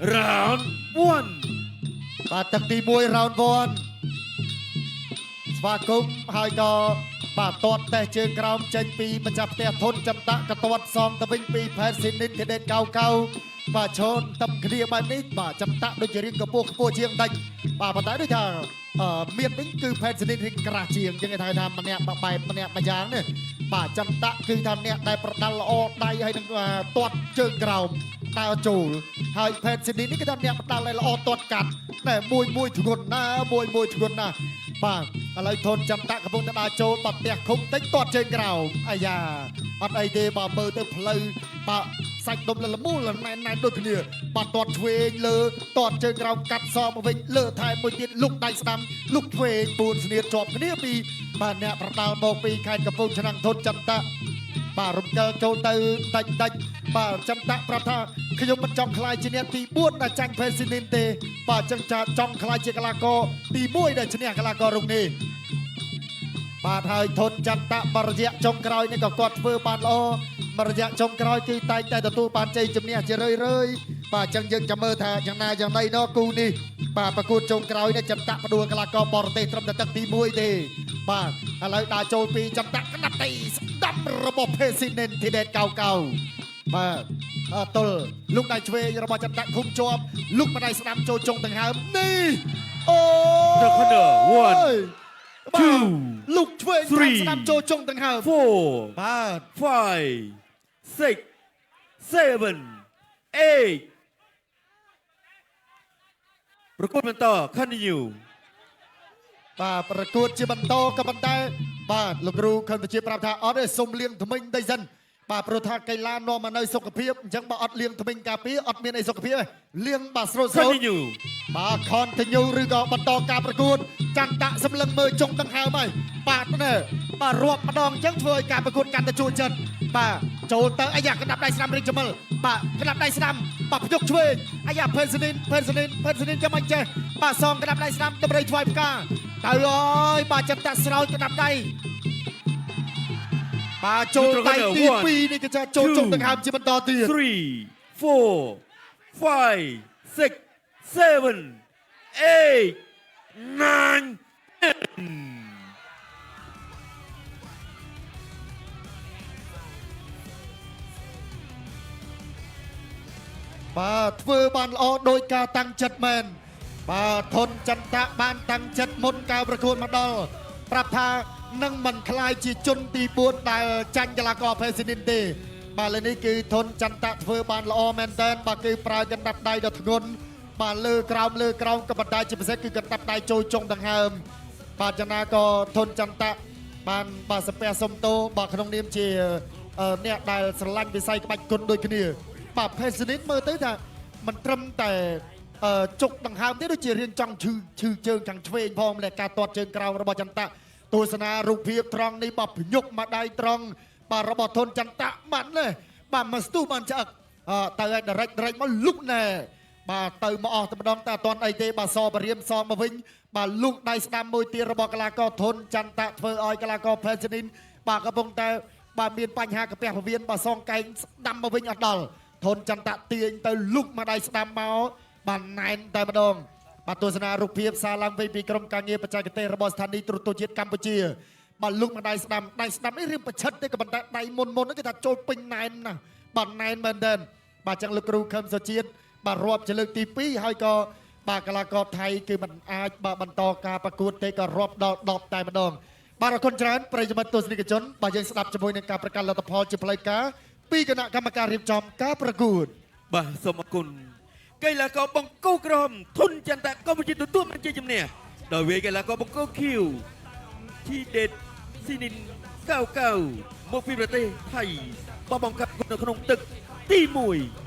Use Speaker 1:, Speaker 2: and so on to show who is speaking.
Speaker 1: Round 1
Speaker 2: បាទទឹកទី1 round 1ស្វាគមន៍ហើយក៏បាទទាត់តេះជើងក្រោមចេញពីម្ចាស់ផ្ទះធនចន្តៈក៏ទាត់សងទៅវិញពីផែនស៊ីនិតគេដេតកៅបាទឈនតំគ្នាបែបនេះបាទចន្តៈដូចជារៀងកម្ពស់ខ្ពស់ជាងដាច់បាទប៉ុន្តែដូចថាមានវិញគឺផែនស៊ីនិតរៀងក្រាស់ជាងយើងគេថាម្នាក់បែបម្នាក់មួយយ៉ាងនេះបាទចន្តៈគឺថាអ្នកដែលប្រដាល់ល្អដៃហើយនឹងទាត់ជើងក្រោមដើរចូលហើយផែនស៊ីនិតនេះគឺថាអ្នកប្រដាល់ឲ្យល្អទាត់កាត់តែមួយធ្ងន់ណាមួយធ្ងន់ណាបាទឥឡូវធនចន្តៈកំពុងតែដើរចូលបាត់ផ្ទះឃុំតិចទាត់ជើងក្រោមអាយ៉ាអត់អីទេបើមើលទៅផ្លូវបាទសាច់ដុំលមូលណែនដូចគ្នាបាទទាត់ឆ្វេងលើទាត់ជើងក្រោមកាត់សមកវិញលើថែមមួយទៀតលុកដៃស្ដាំលុកឆ្វេងពួនស្នៀតជាប់គ្នាពីបាទអ្នកប្រដាល់មកពីខេត្តកំពង់ឆ្នាំងធនចន្តៈបាទរំកិលចូលទៅដាច់បាទចន្តៈប្រាប់ថាខ្ញុំមិនចង់ខ្លាយជាអ្នកទី4ដែលចាញ់ផេស៊ីនិនទេបាទចឹងចង់ខ្លាយជាកីឡាករទី1ដែលឈ្នះកីឡាកររុកនេះបាទហើយធនចន្តៈបរិយៈចុងក្រោយនេះក៏គាត់ធ្វើបានល្អបរិយៈចុងក្រោយគឺតែងតែទទួលបានជ័យជំនះជារឿយបាទចឹងយើងចាំមើលថាយ៉ាងណាយ៉ាងណីនោះគូនេះបាទប្រកួតចុងក្រោយនេះចន្តៈផ្ដួលកីឡាករបរទេសត្រឹមតែទឹកទី1ទេបាទឥឡូវដើរចូលពីចន្តៈកណាត់ទីស្ដាំរបស់ផេស៊ីនិនធីដេតកៅបាទអតុលលុកដៃឆ្វេងរបស់ចន្តៈឃុំជាប់លុកម្ដាយស្ដាំចូលចុងដង្ហើមនេះអូ
Speaker 1: The corner 1
Speaker 2: លុកឆ្វេងស្ដាំចូលចុងដង្ហើម
Speaker 1: 4
Speaker 2: បាទ
Speaker 1: 5 6 7 8ប្រកួតបន្ត continue
Speaker 2: បាទប្រកួតជាបន្តក៏ប៉ុន្តែបាទលោកគ្រូខិនវិជាប្រាប់ថាអត់ទេសុំលៀងថ្មិញតិចសិនបាទព្រោះថាកីឡានាំមកនៅសុខភាពអញ្ចឹងបើអត់លៀងថ្មិញការពារអត់មានអីសុខភាពទេលៀងបាទស្រូត
Speaker 1: continue
Speaker 2: បាទ continue ឬក៏បន្តការប្រកួតចន្តៈសម្លឹងមើលចុងដង្ហើមហើយបាទនេះបាទរាប់ម្ដងអញ្ចឹងធ្វើឲ្យការប្រកួតកាន់តែជួលចិត្តបាទចូលទៅអាយ៉ាកណ្ដាប់ដៃស្ដាំរីកចម្លបាទកណ្ដាប់ដៃស្ដាំបាទភ្យុកឆ្វេងអាយ៉ាផេនស៊ីនីនចាំមិនចេះបាទសងកណ្ដាប់ដៃស្ដាំតម្រៃថ្វាយផ្កាទៅអើយបាទចន្តៈស្រោចកណ្ដាប់ដៃបាទចូលដៃទី2នេះគឺចាចូលចុងដង្ហើមជាបន្តទៀត
Speaker 1: 3 4 5 6 7 8 9
Speaker 2: បាទធ្វើបានល្អដោយការតាំងចិត្តមែនបាទធនចន្តៈបានតាំងចិត្តមុនការប្រកួតមកដល់ប្រាប់ថានឹងមិនខ្លាយជាជនទី4ដែលចាញ់កីឡាករផេស៊ីនិនទេបាទលើនេះគឺធនចន្តៈធ្វើបានល្អមែនទែនបាទគឺប្រើកណ្ដាប់ដៃដ៏ធ្ងន់បាទលើក្រោមក៏ប៉ុន្តែជាពិសេសគឺកណ្ដាប់ដៃចូលចុងដង្ហើមបាទយ៉ាងណាក៏ធនចន្តៈបានបាទសំពះសុំទោបាទក្នុងនាមជាអ្នកដែលស្រឡាញ់វិស័យក្បាច់គុណដូចគ្នាបាទផេស៊ីនិនមើលទៅថាមិនត្រឹមតែជុកដង្ហើមទេដូចជារៀងចង់ឈឺជើងខាងឆ្វេងផងម្លេះការទាត់ជើងក្រោមរបស់ចន្តៈទស្សនារូបភាពត្រង់នេះបាទភ្ញុកមកដៃត្រង់បាទរបស់ធនចន្តៈបាត់នេះបាទមកស្ទុះបានឆ្អឹកទៅឲ្យដរិចមកលុកណែបាទទៅមកអស់តែម្ដងតែអត់ទាន់អីទេបាទសបរៀមសមកវិញបាទលុកដៃស្ដាំមួយទៀតរបស់កីឡាករធនចន្តៈធ្វើឲ្យកីឡាករផេស៊ីនិនបាទកំពុងតែបាទមានបញ្ហាកាពះពោះវៀនបាទសងកែងស្ដាំមកវិញអត់ដល់ធនចន្តៈទាញទៅលុកម្ដាយស្ដាំមកបានណែនតែម្ដងបាទទស្សនារូបភាពសារឡើងវិញពីក្រុមការងារបច្ចេកទេសរបស់ស្ថានីយទូរទស្សន៍ជាតិកម្ពុជាបាទលុកម្ដាយស្ដាំនេះរៀងប្រឆិតទេក៏ប៉ុន្តែដៃមុនហ្នឹងគេថាចូលពេញណែនណាបាទណែនមែនទែនបាទចឹងលោកគ្រូខឹមសុជាតិបាទរាប់ជាលើកទី2ហើយក៏បាទកីឡាករថៃគឺមិនអាចបាទបន្តការប្រកួតទេក៏រាប់ដល់10តែម្ដងបាទអរគុណច្រើនប្រិយមិត្តទស្សនិកជនបាទយើងស្ដាប់ជាមួយនឹងការប្រកាសលទ្ធផលជាផ្លូវការពីគណៈកម្មការរៀបចំការប្រកួត
Speaker 1: បាទសូមអរគុណកីឡាករបង្គោលក្រហមធនចន្តៈកម្ពុជាទទួលបានជ័យជំនះដោយវាយកីឡាករបង្គោលខៀវធីដេតស៊ីនិនកៅមកពីប្រទេសថៃបោះបង់កាត់នៅក្នុងទឹកទី1